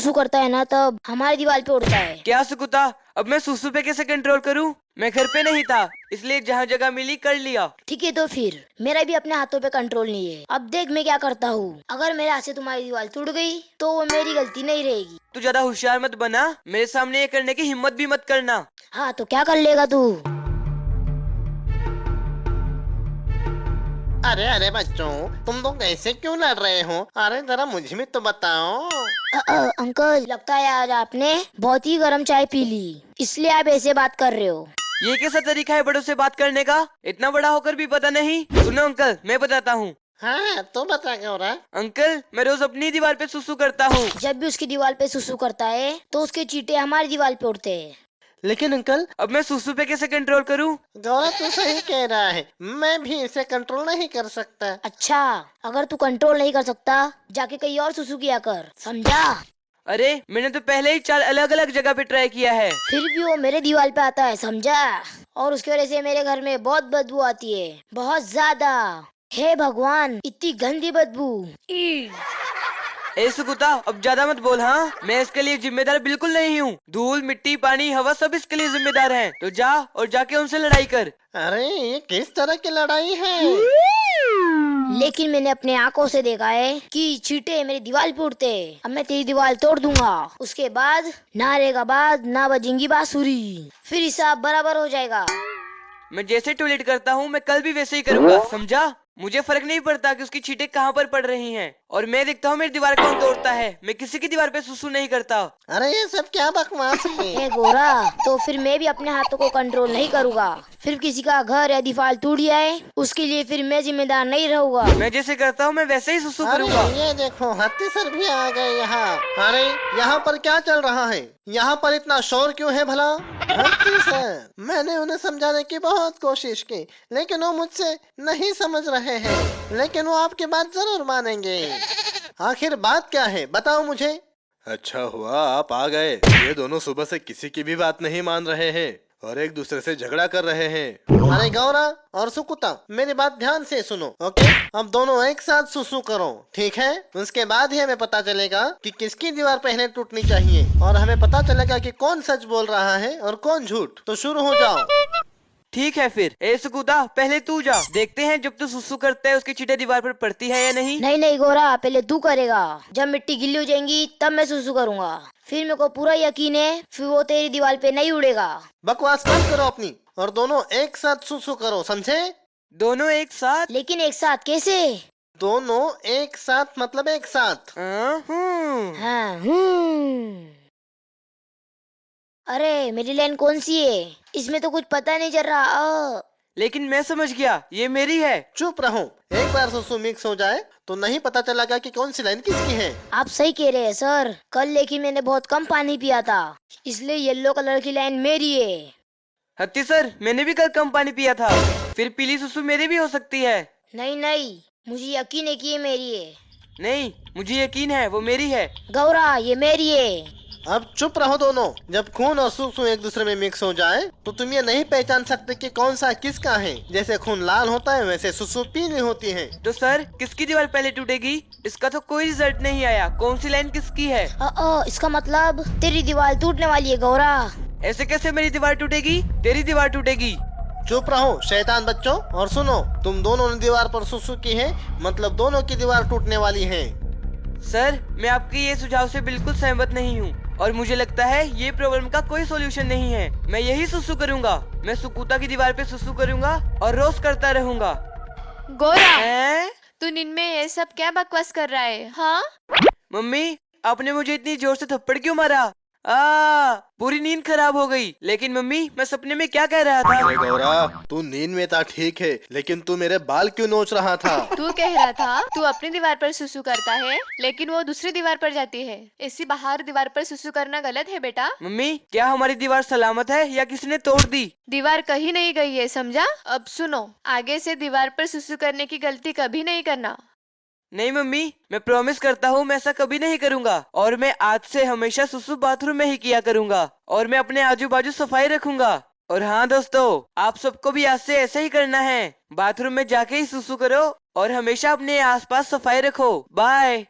सुसु करता है ना तब हमारी दीवार पे उड़ता है। क्या सुकुता, अब मैं सुसु पे कैसे कंट्रोल करूं? मैं घर पे नहीं था, इसलिए जहाँ जगह मिली कर लिया। ठीक है तो फिर मेरा भी अपने हाथों पे कंट्रोल नहीं है। अब देख मैं क्या करता हूँ। अगर मेरे हाथ से तुम्हारी दीवार टूट गई तो वो मेरी गलती नहीं रहेगी। तू ज्यादा होशियार मत बना, मेरे सामने ये करने की हिम्मत भी मत करना। हाँ तो क्या कर लेगा तू? अरे अरे बच्चों, तुम लोग ऐसे क्यों लड़ रहे हो? अरे जरा मुझे भी तो बताओ। अंकल लगता है आज आपने बहुत ही गर्म चाय पी ली, इसलिए आप ऐसे बात कर रहे हो। ये कैसा तरीका है बड़ों से बात करने का? इतना बड़ा होकर भी पता नहीं। सुनो अंकल, मैं बताता हूँ। हाँ तो बता क्या हो रहा है? अंकल, मैं रोज अपनी दीवार पे सुसु करता हूँ। जब भी उसकी दीवार पे सुसु करता है तो उसके चींटे हमारी दीवार पे उड़ते हैं। लेकिन अंकल, अब मैं सुसु पे कैसे कंट्रोल करूँ? गौरा तो सही कह रहा है, मैं भी इसे कंट्रोल नहीं कर सकता। अच्छा, अगर तू कंट्रोल नहीं कर सकता जाके कहीं और सुसु किया कर, समझा? अरे मैंने तो पहले ही 4 अलग अलग जगह पे ट्राई किया है। फिर भी वो मेरे दीवार पे आता है, समझा? और उसकी वजह से मेरे घर में बहुत बदबू आती है, बहुत ज्यादा। हे भगवान, इतनी गंदी बदबू। ई! ए सुकुता, अब ज्यादा मत बोल। हाँ, मैं इसके लिए जिम्मेदार बिल्कुल नहीं हूँ। धूल मिट्टी पानी हवा सब इसके लिए जिम्मेदार हैं। तो जा और जाके उनसे लड़ाई कर। अरे ये किस तरह की लड़ाई है? लेकिन मैंने अपने आंखों से देखा है कि चींटे मेरी दीवार पे उड़ते हैं। अब मैं तेरी दीवार तोड़ दूंगा, उसके बाद ना रहेगा बाद ना बजेंगी बांसुरी, फिर हिसाब बराबर हो जाएगा। मैं जैसे टॉयलेट करता हूँ मैं कल भी वैसे ही करूंगा, समझा? मुझे फर्क नहीं पड़ता कि उसकी छींटे कहाँ पर पड़ रही हैं। और मैं देखता हूँ मेरी दीवार कौन तोड़ता है। मैं किसी की दीवार पे सुसु नहीं करता। अरे ये सब क्या बकवास है? ए गोरा, तो फिर मैं भी अपने हाथों को कंट्रोल नहीं करूँगा। फिर किसी का घर या दीवार टूट जाए उसके लिए फिर मैं जिम्मेदार नहीं रहूंगा। मैं जैसे करता हूँ मैं वैसे ही सुसु अरे करूंगा। ये देखो, हत्ती सर भी आ गए यहाँ। अरे यहाँ पर क्या चल रहा है? यहाँ पर इतना शोर क्यों है भला? हत्ती सर, मैंने उन्हें समझाने की बहुत कोशिश की, लेकिन वो मुझसे नहीं समझ रहे हैं। लेकिन वो आपकी बात जरूर मानेंगे। आखिर बात क्या है, बताओ मुझे। अच्छा हुआ आप आ गए। ये दोनों सुबह से किसी की भी बात नहीं मान रहे हैं और एक दूसरे से झगड़ा कर रहे हैं। अरे गौरा और सुकुता, मेरी बात ध्यान से सुनो, ओके? अब दोनों एक साथ सुसु करो, ठीक है? उसके बाद ही हमें पता चलेगा कि किसकी दीवार पहले टूटनी चाहिए, और हमें पता चलेगा कि कौन सच बोल रहा है और कौन झूठ। तो शुरू हो जाओ। ठीक है फिर। ए सुकुता, पहले तू जा। देखते हैं जब तू सुसु करता है उसकी छींटे दीवार पर पड़ती है या नहीं। नहीं नहीं गोरा, पहले तू करेगा। जब मिट्टी गिल्ली हो जाएंगी तब मैं सुसु करूंगा। फिर मेरे को पूरा यकीन है फिर वो तेरी दीवार पे नहीं उड़ेगा। बकवास बंद करो अपनी, और दोनों एक साथ सुसु करो, समझे? दोनों एक साथ? लेकिन एक साथ कैसे? दोनों एक साथ मतलब एक साथ। हाँ अरे मेरी लाइन कौन सी है? इसमें तो कुछ पता नहीं चल रहा। लेकिन मैं समझ गया, ये मेरी है। चुप रहो, एक बार सुसु मिक्स हो जाए तो नहीं पता चलेगा कि कौन सी लाइन किसकी है। आप सही कह रहे हैं सर। कल लेकिन मैंने बहुत कम पानी पिया था, इसलिए येलो कलर की लाइन मेरी है। हत्ती सर, मैंने भी कल कम पानी पिया था, फिर पीली सुसु मेरी भी हो सकती है। नहीं नहीं, मुझे यकीन है कि ये मेरी है। नहीं, मुझे यकीन है वो मेरी है। गौरा, ये मेरी है। अब चुप रहो दोनों। जब खून और सुसु एक दूसरे में मिक्स हो जाए तो तुम ये नहीं पहचान सकते कि कौन सा किसका है। जैसे खून लाल होता है वैसे सुसु पीली होती है। तो सर, किसकी दीवार पहले टूटेगी? इसका तो कोई रिजल्ट नहीं आया। कौन सी लाइन किसकी है? इसका मतलब तेरी दीवार टूटने वाली है गौरा। ऐसे कैसे मेरी दीवार टूटेगी? तेरी दीवार टूटेगी। चुप रहो शैतान बच्चों, और सुनो, तुम दोनों ने दीवार पर सुसु की है, मतलब दोनों की दीवार टूटने वाली है। सर, मैं आपके ये सुझाव से बिल्कुल सहमत नहीं हूँ और मुझे लगता है ये प्रॉब्लम का कोई सॉल्यूशन नहीं है। मैं यही सुसु करूंगा। मैं सुकुता की दीवार पे सुसु करूंगा और रोज करता रहूंगा। गोरा, हैं? तू नींद में ये सब क्या बकवास कर रहा है? हाँ, मम्मी, आपने मुझे इतनी जोर से थप्पड़ क्यों मारा? पूरी नींद खराब हो गई। लेकिन मम्मी, मैं सपने में क्या कह रहा था? अरे गौरा, तू नींद में था ठीक है, लेकिन तू मेरे बाल क्यों नोच रहा था? तू कह रहा था तू अपनी दीवार पर सुसु करता है, लेकिन वो दूसरी दीवार पर जाती है। ऐसी बाहर दीवार पर सुसु करना गलत है बेटा। मम्मी, क्या हमारी दीवार सलामत है या किसी ने तोड़ दी? दीवार कहीं नहीं गई है, समझा? अब सुनो, आगे से दीवार पर सुसु करने की गलती कभी नहीं करना। नहीं मम्मी, मैं प्रॉमिस करता हूँ मैं ऐसा कभी नहीं करूंगा। और मैं आज से हमेशा सुसु बाथरूम में ही किया करूंगा और मैं अपने आजू बाजू सफाई रखूंगा। और हाँ दोस्तों, आप सबको भी आज से ऐसे ही करना है। बाथरूम में जाके ही सुसु करो और हमेशा अपने आसपास सफाई रखो। बाय।